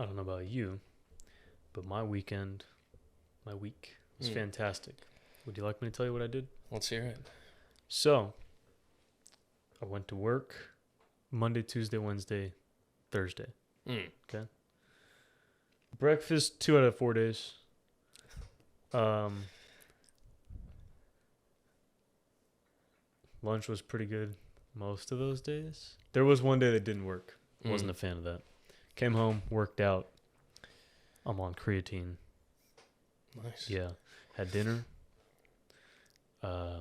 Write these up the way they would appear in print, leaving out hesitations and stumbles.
I don't know about you, but my week was fantastic. Would you like me to tell you what I did? Let's hear it. So, I went to work Monday, Tuesday, Wednesday, Thursday. Okay. Breakfast 2 out of 4 days. Lunch was pretty good most of those days. There was one day that didn't work. Wasn't a fan of that. Came home, worked out. I'm on creatine. Nice. Yeah. Had dinner. I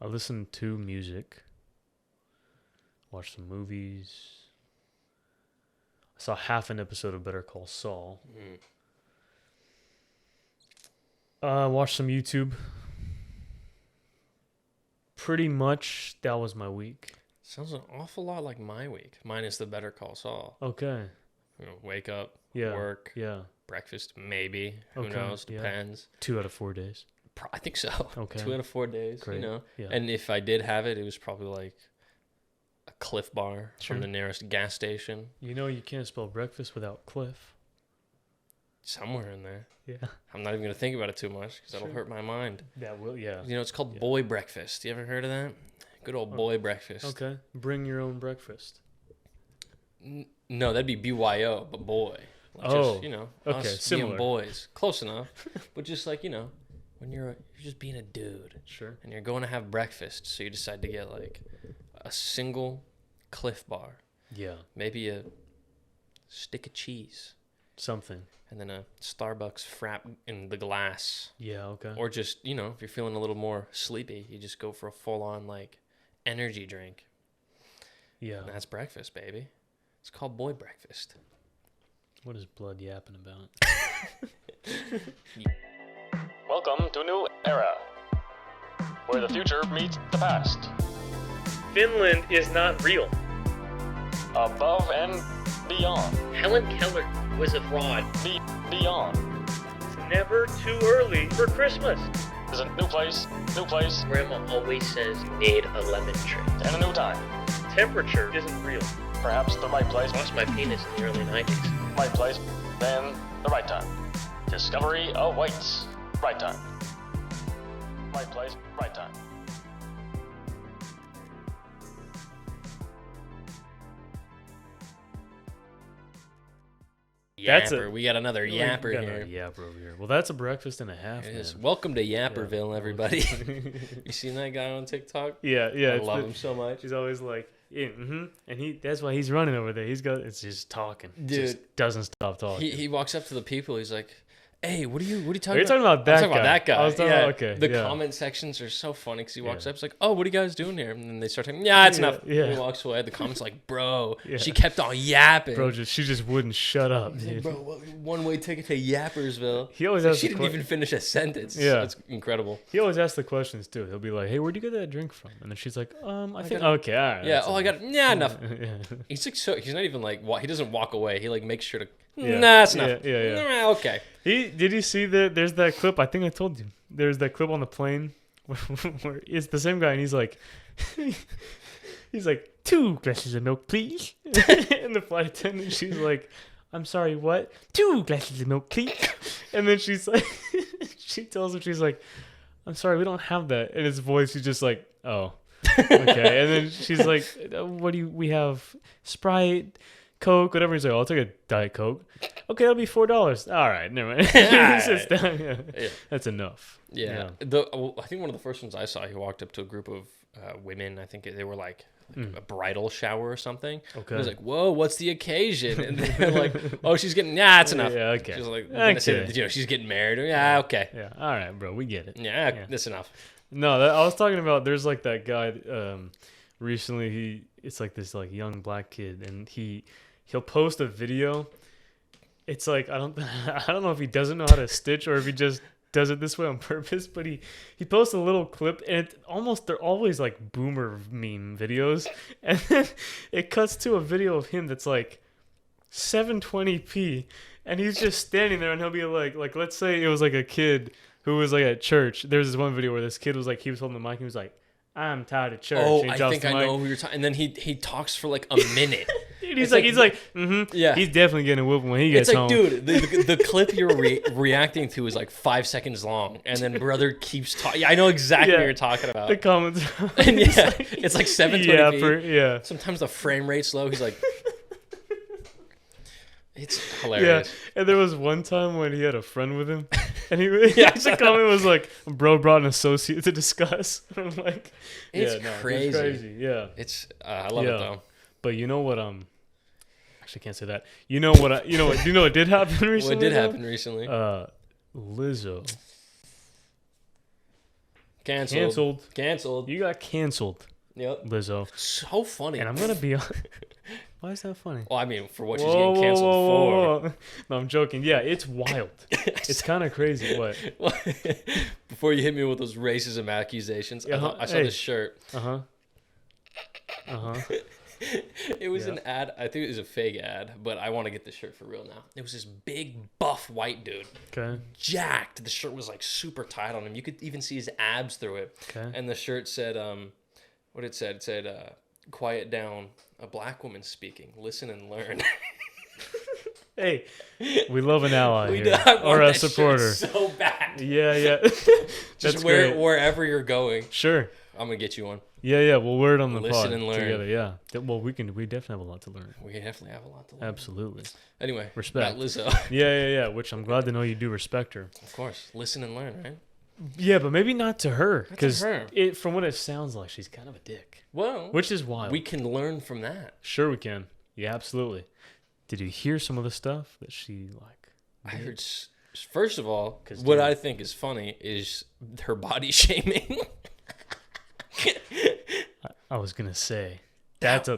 listened to music. Watched some movies. I saw half an episode of Better Call Saul. Watched some YouTube. Pretty much that was my week. Sounds an awful lot like my week. Mine is the Better Call Saul. Okay. Wake up, Yeah. work, Yeah. breakfast, maybe. Who Okay, knows? yeah. Depends. 2 out of 4 days. I think so. Okay. 2 out of 4 days, Great. Yeah. And if I did have it, it was probably like a Cliff Bar Sure. from the nearest gas station. You know you can't spell breakfast without Cliff. Somewhere in there. Yeah. I'm not even going to think about it too much because that'll Sure. hurt my mind. That will, yeah. It's called Yeah. boy breakfast. You ever heard of that? Good old boy breakfast. Okay. Bring your own breakfast. No, that'd be BYO, but boy. Like Oh, just, okay, us similar. being boys. Close enough. But just like, when you're just being a dude Sure. and you're going to have breakfast, so you decide to get like a single Cliff Bar, Yeah. maybe a stick of cheese, Something. and then a Starbucks frap in the glass. Yeah, okay. Or just, if you're feeling a little more sleepy, you just go for a full-on like energy drink. Yeah. And that's breakfast, baby. It's called boy breakfast. What is blood yapping about? Welcome to a new era, where the future meets the past. Finland is not real. Above and beyond. Helen Keller was a fraud. Beyond. It's never too early for Christmas. There's a new place, Grandma always says you need a lemon tree. and a new time. Temperature isn't real. Perhaps the right place, Lost my penis in the early 90s. right place, then the right time. Discovery awaits. Right time. Right place, right time. That's Yapper. We got another yapper Got here. a yapper over here. Well, that's a breakfast and a half, It is. man. Welcome to Yapperville, everybody. You seen that guy on TikTok? Yeah. I love him so much. He's always like, yeah, and that's why he's running over there. It's just talking. Dude. Just doesn't stop talking. He walks up to the people. He's like, "Hey, what are you talking You're about?" talking about that I'm talking guy. about that guy. I was talking yeah. about- okay, The yeah. comment sections are so funny because he walks Yeah. up. It's like, "Oh, what are you guys doing here?" And then they start talking. Yeah, it's enough. yeah. And he walks away. The comments like, "Bro, Yeah. she kept on yapping." Bro, she just wouldn't shut up, He's like, dude. "Bro, one-way ticket to Yappersville." He always Like, has she the didn't que- even finish a sentence. Yeah. It's incredible. He always asks the questions too. He'll be like, "Hey, where'd you get that drink from?" And then she's like, I think got- okay, all right." Yeah. that's Oh, I enough." got. Yeah, enough. Yeah. He's like so. He's not even like. He doesn't walk away. He like makes sure to. Yeah. Nah, it's enough. Yeah. Nah, okay. Did you see that? There's that clip. I think I told you. There's that clip on the plane where it's the same guy, and he's like, 2 glasses of milk, please. And the flight attendant, she's like, "I'm sorry, what? 2 glasses of milk, please." And then she's like, she tells him, she's like, "I'm sorry, we don't have that." And his voice, he's just like, "Oh, okay." And then she's like, we have Sprite, Coke, whatever." He's like, "I'll take a Diet Coke." "Okay, that'll be $4. All right, never mind." He sits down. Yeah. Yeah. That's enough. Yeah. I think one of the first ones I saw, he walked up to a group of women. I think they were like a bridal shower or something. Okay. He was like, "Whoa, what's the occasion?" And they're like, "Oh, she's getting, that's enough." Yeah, okay. She's like, Okay. I said, she's getting married. Yeah, okay. Yeah. All right, bro. We get it. Yeah, that's enough. No, I was talking about. There's like that guy. Recently, it's like this like young black kid, and he'll post a video. It's like I don't know if he doesn't know how to stitch or if he just does it this way on purpose. But he posts a little clip, and they're always like boomer meme videos, and then it cuts to a video of him that's like 720p, and he's just standing there, and he'll be like let's say it was like a kid who was like at church. There's this one video where this kid was like, he was holding the mic, and he was like, "I'm tired of church." Oh, And he I drops think the I mic. know who you're talking. And then he talks for like a minute. Dude, he's like, Yeah. He's definitely getting a whooping when he gets It's like, home. dude, the clip you're reacting to is like 5 seconds long, and then brother keeps talking. I know exactly what you're talking about. The comments. And yeah, it's like 720p. Yeah. Sometimes the frame rate's low. He's like, it's hilarious. Yeah, and there was one time when he had a friend with him, and the comment was like, "Bro brought an associate to discuss." I'm like, It's crazy. It's crazy. Yeah, it's I love it though. But you know what? Actually, can't say that. You know what? Do you know what did happen recently? What did happen recently? Lizzo Canceled. You got canceled. Yep. Lizzo. So funny. And I'm gonna be honest. Why is that funny? Well, I mean, for what she's getting canceled for. No, I'm joking. Yeah, it's wild. It's kind of crazy. What? Before you hit me with those racism accusations, I saw this shirt. It was an ad. I think it was a fake ad, but I want to get this shirt for real now. It was this big, buff white dude. Okay. Jacked. The shirt was like super tight on him. You could even see his abs through it. Okay. And the shirt said, what it said? It said, quiet down. A black woman speaking. Listen and learn. Hey, we love an ally We here. Or a supporter. So bad. Yeah. Just wherever you're going. Sure. I'm going to get you one. Yeah. We'll wear it on the Listen pod and learn. together. Yeah. Well, we definitely have a lot to learn. We definitely have a lot to learn. Absolutely. Anyway. Respect. Not Lizzo. Yeah. Which I'm glad to know you do respect her. Of course. Listen and learn, right? Yeah, but maybe not to her. Because her. from what it sounds like, she's kind of a dick. Well. Which is wild. We can learn from that. Sure we can. Yeah, absolutely. Did you hear some of the stuff that she like? I heard. First of all, what I think is funny is her body shaming. I was gonna say that's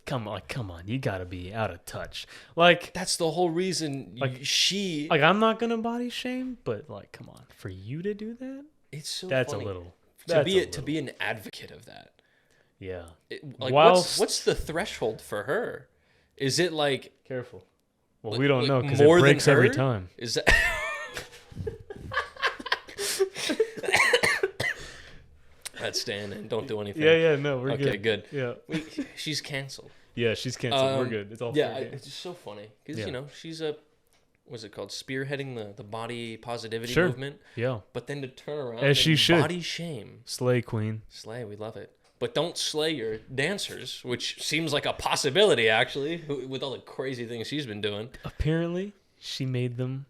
come on, you gotta be out of touch. Like that's the whole reason I'm not gonna body shame, but like come on, for you to do that, it's so that's funny. a little To be an advocate of that. Yeah. What's the threshold for her? Is it like careful? Well, we don't know because more it breaks than her? every time. Is that? That's staying in. Don't do anything. Yeah. No, we're good. Okay, good. Yeah. She's canceled. Yeah, she's canceled. We're good. It's all fair game. It's just so funny because she's what's it called? Spearheading the body positivity Sure. movement. Yeah. But then to turn around As she should. body shame. Slay queen. Slay, we love it. But don't slay your dancers, which seems like a possibility actually, with all the crazy things she's been doing. Apparently, she made them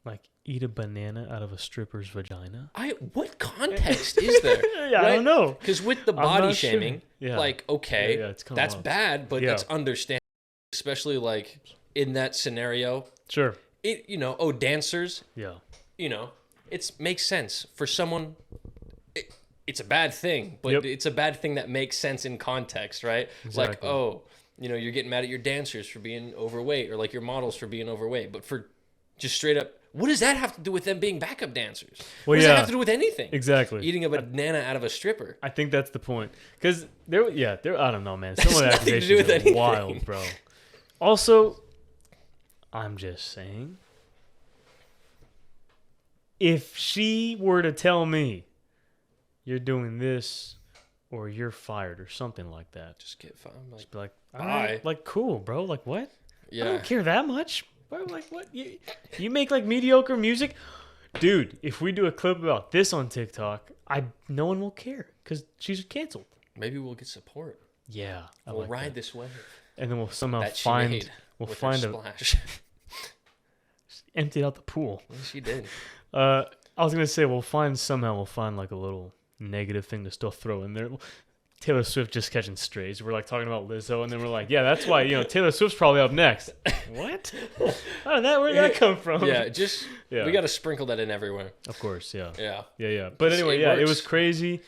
like eat a banana out of a stripper's vagina. What context is there? Yeah, right? I don't know. Because with the body shaming, sure. like okay, it's that's bad, but that's understandable, especially like in that scenario. Sure. Dancers. Yeah. It makes sense for someone. It's a bad thing, but it's a bad thing that makes sense in context, right? Exactly. Like, you're getting mad at your dancers for being overweight, or like your models for being overweight, but for just straight up, what does that have to do with them being backup dancers? What does that have to do with anything? Exactly. Eating a banana out of a stripper. I think that's the point. Because I don't know, man. Some of the accusations are wild, bro. Also, I'm just saying, if she were to tell me, you're doing this or you're fired or something like that, just get fired. Just be like, bye. Like, cool, bro. Like, what? Yeah. I don't care that much. Bro, like, what? You make like mediocre music? Dude, if we do a clip about this on TikTok, no one will care because she's canceled. Maybe we'll get support. Yeah. We'll ride this wave. And then we'll somehow find splash. Emptied out the pool. Well, she did. I was gonna say we'll find like a little negative thing to still throw in there. Taylor Swift just catching strays. We're like talking about Lizzo, and then we're like, yeah, that's why Taylor Swift's probably up next. What? Where'd that come from? Yeah, we got to sprinkle that in everywhere. Of course, yeah. Yeah. But anyway, it was crazy.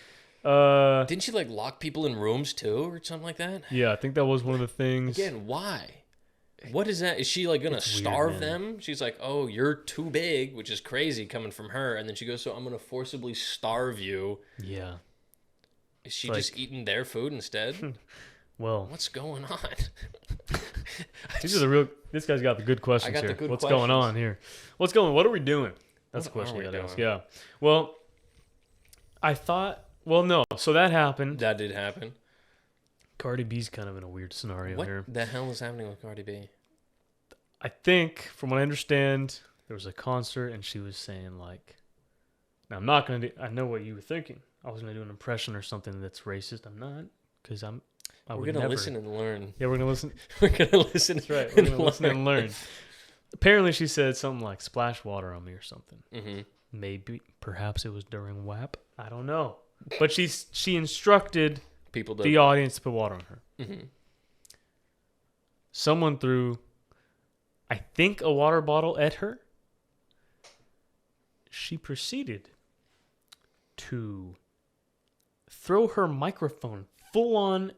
Didn't she like lock people in rooms too, or something like that? Yeah, I think that was one of the things. Again, why? What is that? Is she like gonna starve them? She's like, oh, you're too big, which is crazy coming from her, and then she goes, so I'm gonna forcibly starve you. Yeah. Is she just eating their food instead? Well, what's going on? This guy's got the good questions here. What's going on here? What are we doing? That's the question you gotta ask. Yeah. Well, no. So that happened. That did happen. Cardi B's kind of in a weird scenario What here. the hell is happening with Cardi B? I think, from what I understand, there was a concert and she was saying like, now I'm not going to do, I know what you were thinking. I was going to do an impression or something that's racist. I'm not, because we're We're going to listen and learn. Yeah, we're going to listen. We're going to listen. That's right. We're going to listen and learn. Apparently she said something like splash water on me or something. Mm-hmm. Maybe, perhaps it was during WAP. I don't know. But she instructed People the audience to put water on her. Mm-hmm. Someone threw, I think, a water bottle at her. She proceeded to throw her microphone full on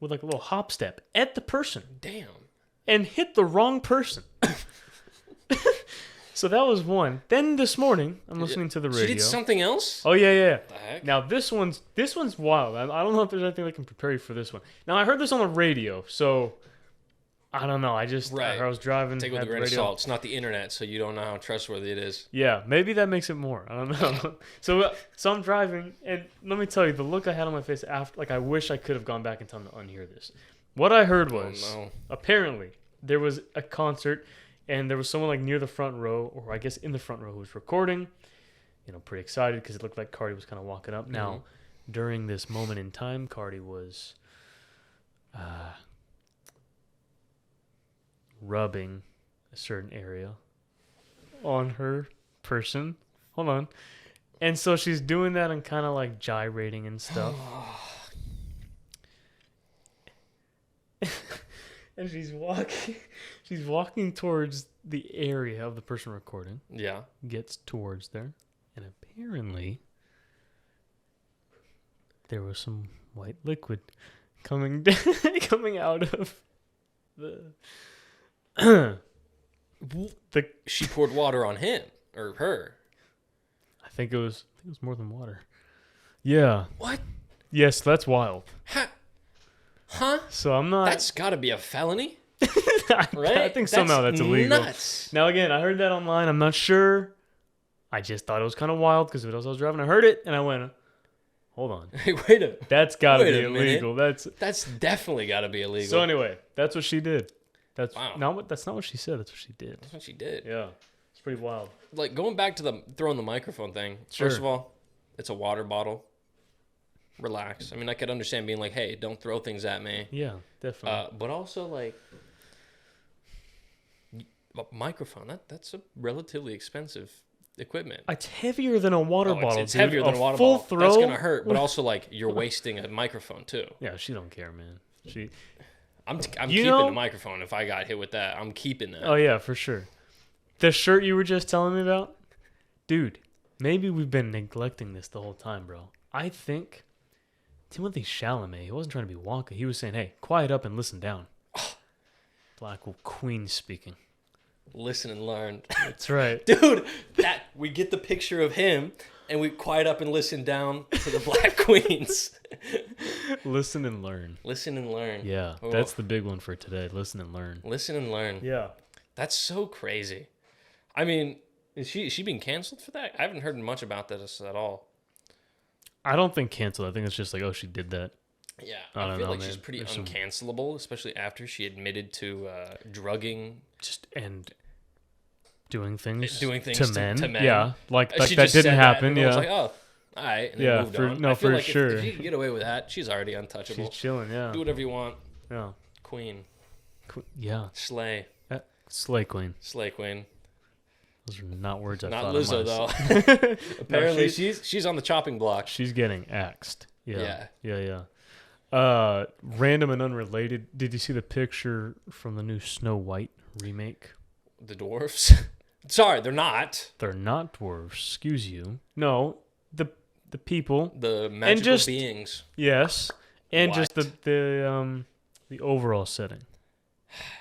with like a little hop step at the person. Damn. And hit the wrong person. So that was one. Then this morning, I'm listening to the radio. She did something else? Oh, yeah. What the heck? Now, this one's wild. I don't know if there's anything that can prepare you for this one. Now, I heard this on the radio, so I don't know. I was driving. Take it with a had the grain of radio. salt. It's not the internet, so you don't know how trustworthy it is. Yeah, maybe that makes it more. I don't know. so I'm driving, and let me tell you, the look I had on my face after, like, I wish I could have gone back and told them to unhear this. What I heard was, apparently, there was a concert, and there was someone like near the front row, or I guess in the front row, who was recording. You know, pretty excited because it looked like Cardi was kind of walking up. Now, during this moment in time, Cardi was rubbing a certain area on her person. Hold on. And so she's doing that and kind of like gyrating and stuff. And she's walking towards the area of the person recording. Yeah. Gets towards there. And apparently there was some white liquid coming out of the She poured water on him or her. I think it was more than water. Yeah. What? Yes, that's wild. Huh? So I'm not. That's got to be a felony, right? I think somehow that's illegal. Nuts. Now again, I heard that online. I'm not sure. I just thought it was kind of wild because of what else I was driving. I heard it and I went, "Hold on, Hey, wait a. that's got to Wait be a minute. illegal." That's definitely got to be illegal. So anyway, that's what she did. That's Wow. That's not what she said. That's what she did. That's what she did. Yeah, it's pretty wild. Like going back to the throwing the microphone thing. Sure. First of all, it's a water bottle. Relax. I mean, I could understand being like, "Hey, don't throw things at me." Yeah, definitely. But also like a microphone. That's a relatively expensive equipment. It's heavier than a water bottle. It's dude. heavier than a water full bottle. Throw? That's gonna hurt. But also like you're wasting a microphone too. Yeah, she don't care, man. I'm keeping the microphone. If I got hit with that, I'm keeping that. Oh yeah, for sure. The shirt you were just telling me about, dude. Maybe we've been neglecting this the whole time, bro. I think Timothy Chalamet, he wasn't trying to be Wonka. He was saying, "Hey, quiet up and listen down." Black Queen speaking. Listen and learn. That's right. Dude, that we get the picture of him and we quiet up and listen down to the Black Queens. Listen and learn. Listen and learn. Yeah, that's the big one for today. Listen and learn. Listen and learn. Yeah. That's so crazy. I mean, is she being canceled for that? I haven't heard much about this at all. I don't think canceled. I think it's just like, oh, she did that. Yeah, I feel know, like man. she's pretty There's some- uncancelable, especially after she admitted to drugging. And doing things to men. Yeah, like She that just said didn't happen. and Yeah, was like, oh, all right. And then Yeah, moved for- on. no, I feel for like sure. If you can get away with that, she's already untouchable. she's chilling. Yeah, Do whatever you want. yeah, Queen. yeah. Slay. Slay Queen. Slay Queen. Those are not words I Not thought Lizzo, of though. Apparently, No, she's on the chopping block. She's getting axed. Yeah. Yeah. Random and unrelated. Did you see the picture from the new Snow White remake? The dwarfs? Sorry, they're not. They're not dwarves. Excuse you. No, the people. The magical just- beings. Yes, and What? just the overall setting.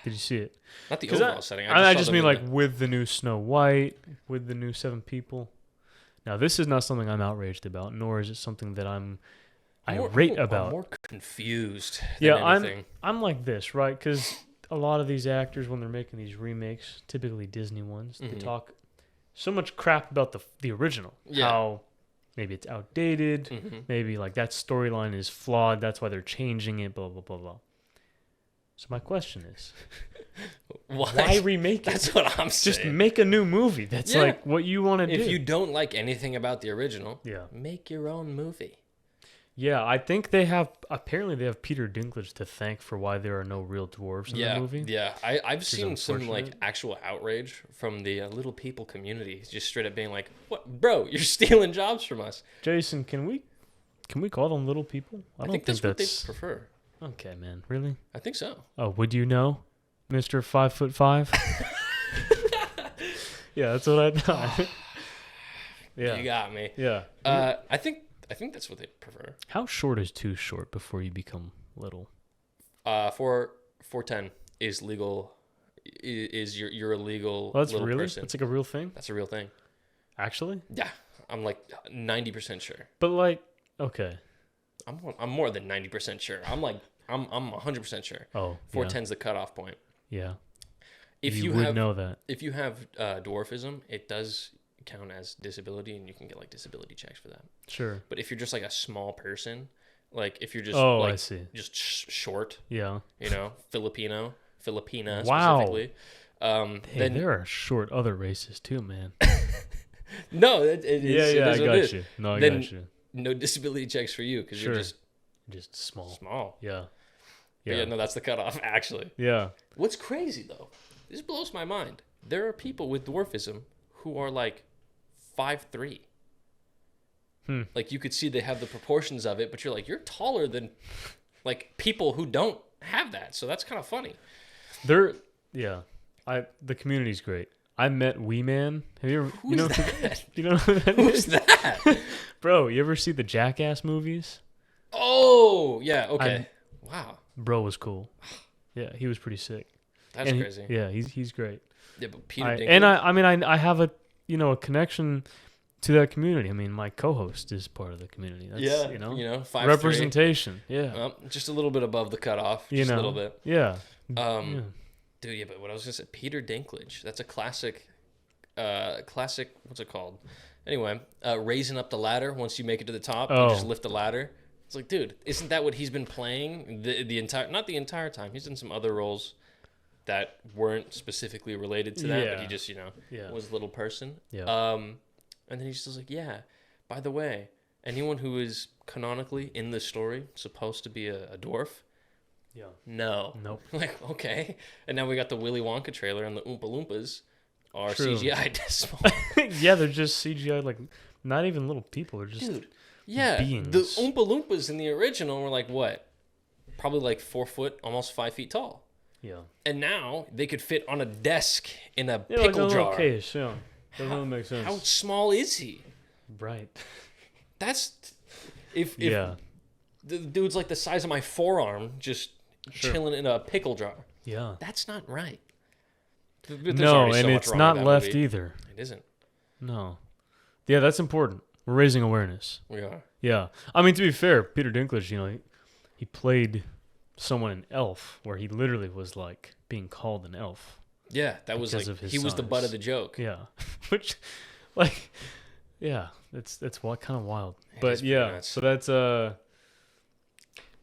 Did you see it? Not the 'Cause overall setting. I saw just them mean in like with the new Snow White, with the new 7 people. Now, this is not something I'm outraged about, nor is it something that I'm irate about. I'm more confused Yeah, than anything. I'm like this, right? Because a lot of these actors, when they're making these remakes, typically Disney ones, they talk so much crap about the original. Yeah. How maybe it's outdated, Mm-hmm. maybe like that storyline is flawed, that's why they're changing it, blah blah blah blah. So my question is, why remake it? That's what I'm saying. Just make a new movie. That's Yeah. like what you want to do. If you don't like anything about the original, Yeah. make your own movie. Yeah, I think apparently they have Peter Dinklage to thank for why there are no real dwarves in the movie. Yeah. I've seen some like unfortunate. actual outrage from the little people community, just straight up being like, "What, bro? You're stealing jobs from us." Jason, can we call them little people? I think that's what they prefer. Okay, man. Really? I think so. Oh, would you know, Mr. 5'5"? Yeah, that's what I thought. Yeah. You got me. Yeah. I think that's what they prefer. How short is too short before you become little? 4'10" is legal. Is you're a legal Oh, that's little really? person. That's like a real thing? That's a real thing. Actually? Yeah, I'm like 90% sure. But like, okay. I'm more than 90% sure. I'm 100% sure. Oh, 4'10's the cutoff point. Yeah. If you you would have know that. if you have dwarfism, it does count as disability, and you can get like disability checks for that. Sure. But if you're just like a small person, like if you're just I see. just short, Yeah. Filipina Wow. specifically, Hey, then there are short other races too, man. no, it is. Yeah, it yeah, is I what it got is. you. No, I Then- got you. No disability checks for you because Sure. you're just Just small. small. Yeah. But yeah, no, that's the cutoff. Actually, Yeah. what's crazy though, this blows my mind. There are people with dwarfism who are like 5'3". Like you could see they have the proportions of it, but you're like, you're taller than like people who don't have that. So that's kind of funny. The community's great. I met Wee Man. Have you ever? Who's that? You know who that Who's is? that? Bro, you ever see the Jackass movies? Oh, yeah. Okay. Wow. Bro was cool. Yeah, he was pretty sick. That's And crazy. Yeah, he's great. Yeah, but Peter I Dinklage. I have a connection to that community. I mean, my co-host is part of the community. That's, yeah, 5'3". representation. Yeah, Just a little bit above the cutoff. you Just know, a little bit. Yeah. Dude, yeah, but what I was gonna say, Peter Dinklage. That's a classic. What's it called? Anyway, raising up the ladder. Once you make it to the top, you just lift the ladder. It's like, dude, isn't that what he's been playing the entire? Not the entire time. He's done some other roles that weren't specifically related to that, but he just was a little person. Yeah. And then he's just like, yeah. By the way, anyone who is canonically in this story supposed to be a dwarf. Yeah. No. Nope. Like, okay. And now we got the Willy Wonka trailer, and the Oompa Loompas are True. CGI small. Yeah, they're just CGI, like not even little people. They're just Dude, yeah. beings. The Oompa Loompas in the original were like what? Probably like 4 foot, almost 5 feet tall. Yeah. And now they could fit on a desk in a Yeah, like a pickle little jar. case. Yeah. Doesn't really make sense. How small is he? Right. That's if Yeah. the dude's like the size of my forearm, just chilling in a pickle jar. Yeah. That's not right. There's No, already and so much it's wrong not with that left movie. either. It isn't. No. Yeah, that's important. We're raising awareness. We are. Yeah. I mean, to be fair, Peter Dinklage, he played someone in Elf where he literally was like being called an elf. Yeah, that was Because like of his he was the butt size. of the joke. Yeah. Which, like, yeah, that's what kind of wild. But is pretty yeah, nuts. so that's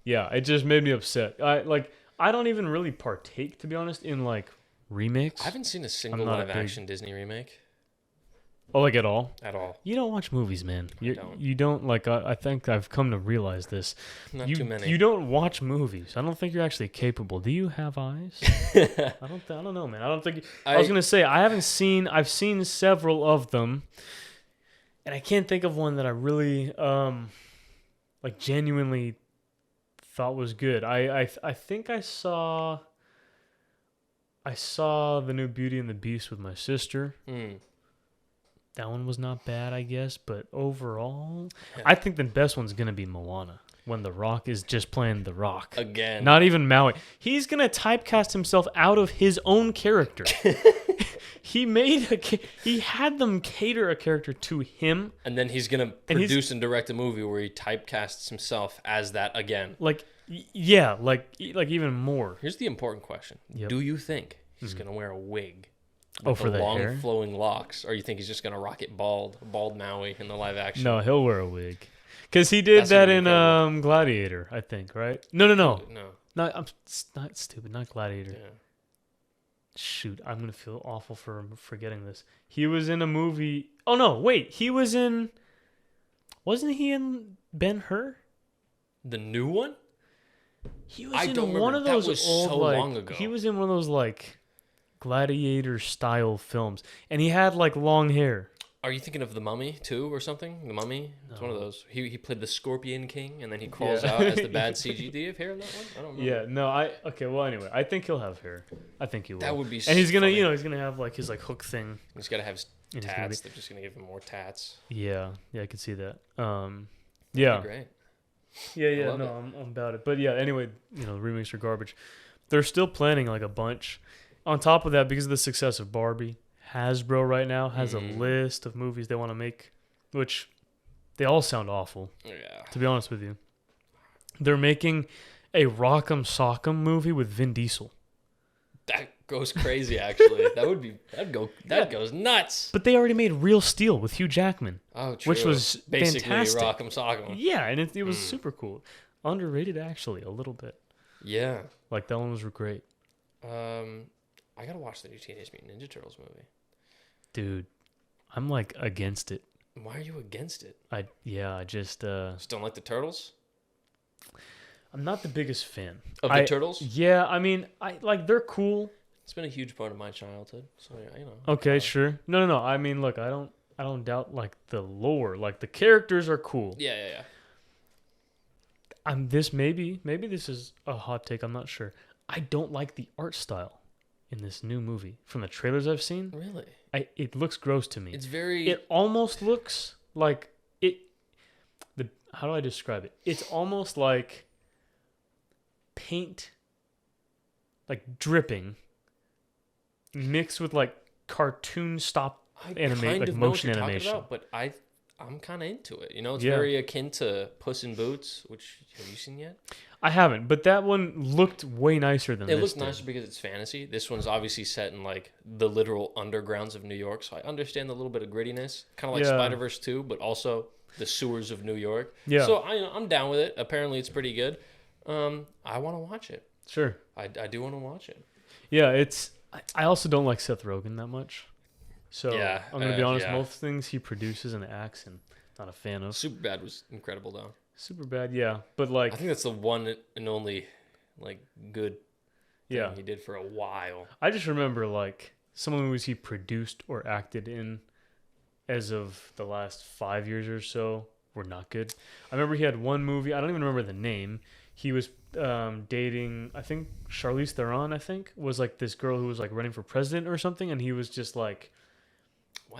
yeah, it just made me upset. I don't even really partake, to be honest, in like remakes. I haven't seen a single not a live big- action Disney remake Oh, like at all? at all. You don't watch movies, man. don't. You don't like. I think I've come to realize this. Not you, too many. You don't watch movies. I don't think you're actually capable. Do you have eyes? I don't know, man. I don't think. I was gonna say I've seen several of them, and I can't think of one that I really like genuinely thought was good. I think I saw the new Beauty and the Beast with my sister. That one was not bad, I guess, but overall, I think the best one's gonna be Moana when The Rock is just playing The Rock Again. not even Maui. He's gonna typecast himself out of his own character. He had them cater a character to him, And then he's gonna And he's- produce and direct a movie where he typecasts himself as that again. like yeah, like even more. Here's the important question: Yep. Do you think he's gonna wear a wig? Oh, for the long hair? flowing locks, or you think he's just gonna rock it bald Maui in the live action? No, he'll wear a wig. Because he did That's that gonna be in incredible. Gladiator, I think, right? No. No. No, I'm not stupid. Not Gladiator. Yeah. Shoot, I'm gonna feel awful for forgetting this. He was in a movie. Oh no, wait. He was in. Wasn't he in Ben-Hur? The new one? He was I in don't one remember. of That those was old, so like, long ago. He was in one of those like gladiator style films, and he had like long hair. Are you thinking of The Mummy too, or something? The Mummy? It's one of those. He played the Scorpion King, and then he crawls out as the bad CG. Do you have hair in that one? I don't remember. Yeah, no, okay. Well, anyway, I think he'll have hair. I think he will. That would be. And he's gonna, funny. he's gonna have like his like hook thing. He's gotta have And he's gonna tats. be- They're just gonna give him more tats. Yeah, I could see that. That'd Yeah, be great. yeah. love No, it. I'm about it. But yeah, anyway, the remakes are garbage. They're still planning like a bunch. On top of that, because of the success of Barbie, Hasbro right now has a list of movies they want to make, which they all sound awful. Yeah. To be honest with you, they're making a Rock'em Sock'em movie with Vin Diesel. That goes crazy. Actually, that goes nuts. But they already made Real Steel with Hugh Jackman. Oh, true. Which was basically fantastic. Rock'em Sock'em. Yeah, and it was super cool. Underrated, actually, a little bit. Yeah. Like, that one was great. I gotta watch the new Teenage Mutant Ninja Turtles movie. Dude, I'm, like, against it. Why are you against it? I just... Just don't like the turtles? I'm not the biggest fan. Of the turtles? Yeah, I mean, they're cool. It's been a huge part of my childhood, so Okay, sure. No. I mean, look, I don't doubt, like, the lore. Like, the characters are cool. Yeah. Maybe this is a hot take, I'm not sure. I don't like the art style in this new movie. From the trailers I've seen, Really? it looks gross to me. It's very. It almost looks like how do I describe it? It's almost like paint, like dripping, mixed with like cartoon stop animate, like motion animation. About, but I'm kind of into it. It's Yeah. very akin to Puss in Boots, which have you seen yet? I haven't, but that one looked way nicer than It this looks did. nicer because it's fantasy. This one's obviously set in like the literal undergrounds of New York, so I understand the little bit of grittiness, kind of like Yeah. Spider-Verse 2, but also the sewers of New York. Yeah. So I'm down with it. Apparently, it's pretty good. I want to watch it. Sure. I do want to watch it. Yeah, I also don't like Seth Rogen that much. So Yeah, I'm gonna be honest. yeah. Most things he produces and acts in, not a fan of. Superbad was incredible, though. Super bad, yeah. But like, I think that's the one and only like good thing yeah. he did for a while. I just remember like some of the movies he produced or acted in, as of the last 5 years or so, were not good. I remember he had one movie. I don't even remember the name. He was dating, I think Charlize Theron. I think was like this girl who was like running for president or something, and he was just like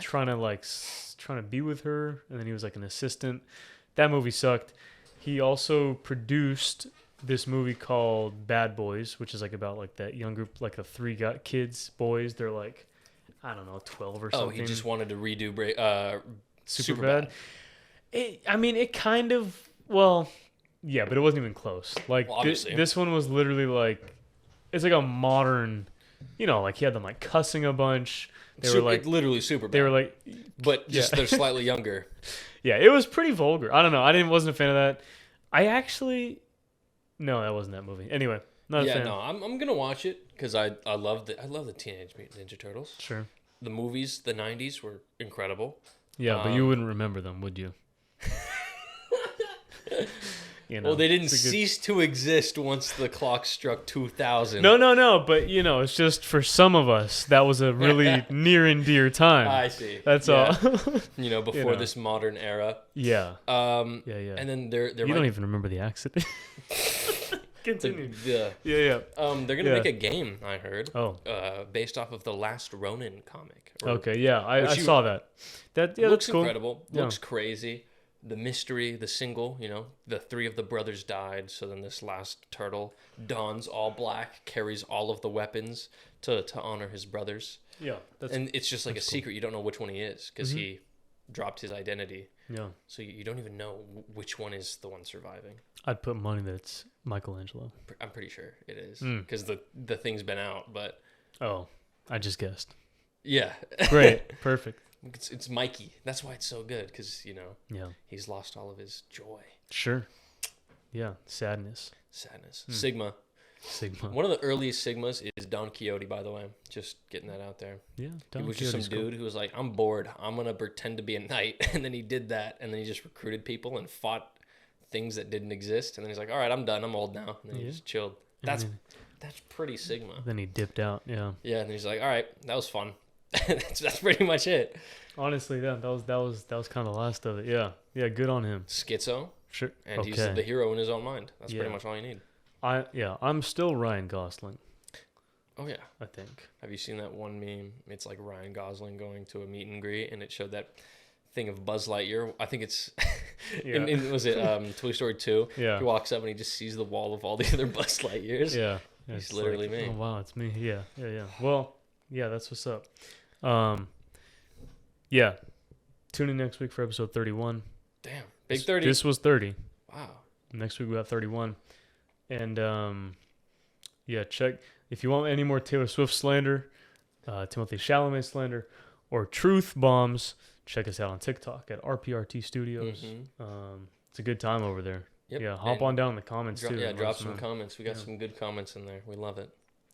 trying to be with her, and then he was like an assistant. That movie sucked. He also produced this movie called Bad Boys, which is like about like that young group, like the three kids, boys. They're like, I don't know, 12 or something. Oh, he just wanted to redo Superbad. It kind of, well, yeah, but it wasn't even close. Like, Well, obviously. this one was literally like, it's like a modern, like he had them like cussing a bunch. They were like, literally Superbad. they were like, but just they're slightly younger. yeah, it was pretty vulgar. I don't know. Wasn't a fan of that. No, that wasn't that movie. Anyway, not a Yeah, fan. no, I'm gonna watch it because I love the Teenage Mutant Ninja Turtles. Sure. The movies, the '90s were incredible. Yeah, but you wouldn't remember them, would you? Well, they didn't it's a good- cease to exist once the clock struck 2000. No, but it's just for some of us that was a really near and dear time. I see. That's Yeah. all. Before this modern era. Yeah. Yeah. And then there You don't even remember the accident. Continue. Yeah. Yeah. They're gonna Yeah. make a game. I heard. Oh. Based off of the last Ronin comic. Okay. Yeah, I which you- saw that. Looks looks cool. incredible. Yeah. Looks crazy. The mystery, the single, the three of the brothers died, so then this last turtle dons all black, carries all of the weapons to honor his brothers. Yeah. And it's just like a secret. You don't know which one he is because he dropped his identity. Yeah. So you don't even know which one is the one surviving. I'd put money that it's Michelangelo. I'm pretty sure it is because the thing's been out, but Oh, I just guessed. Yeah. Great. Perfect. It's Mikey. That's why it's so good, because, Yeah. he's lost all of his joy. Sure. Yeah. Sadness. Sigma. Sigma. One of the earliest Sigmas is Don Quixote, by the way. Just getting that out there. Yeah. He was just some dude who was like, I'm bored. I'm going to pretend to be a knight. And then he did that. And then he just recruited people and fought things that didn't exist. And then he's like, all right, I'm done. I'm old now. And then he just chilled. That's pretty Sigma. Then he dipped out. Yeah. Yeah. And then he's like, all right, that was fun. that's pretty much it. Honestly, yeah, that was kind of the last of it. Yeah. Yeah. Good on him. Schizo. Sure. And he's the hero in his own mind. That's pretty much all you need. I'm still Ryan Gosling. Oh, yeah. I think. Have you seen that one meme? It's like Ryan Gosling going to a meet and greet, and it showed that thing of Buzz Lightyear. I think it's was it Toy Story 2? Yeah. He walks up and he just sees the wall of all the other Buzz Lightyears. Yeah. He's literally me. Oh, wow, it's me. Yeah. Well, yeah, that's what's up. Yeah. Tune in next week for episode 31. Damn. Big 30. This was 30. Wow. Next week we got 31. And yeah, check if you want any more Taylor Swift slander, Timothée Chalamet slander, or truth bombs. Check us out on TikTok at RPRT Studios. It's a good time over there. Yep. Yeah, hop on down in the comments too. Yeah, drop some comments. We got some good comments in there. We love it.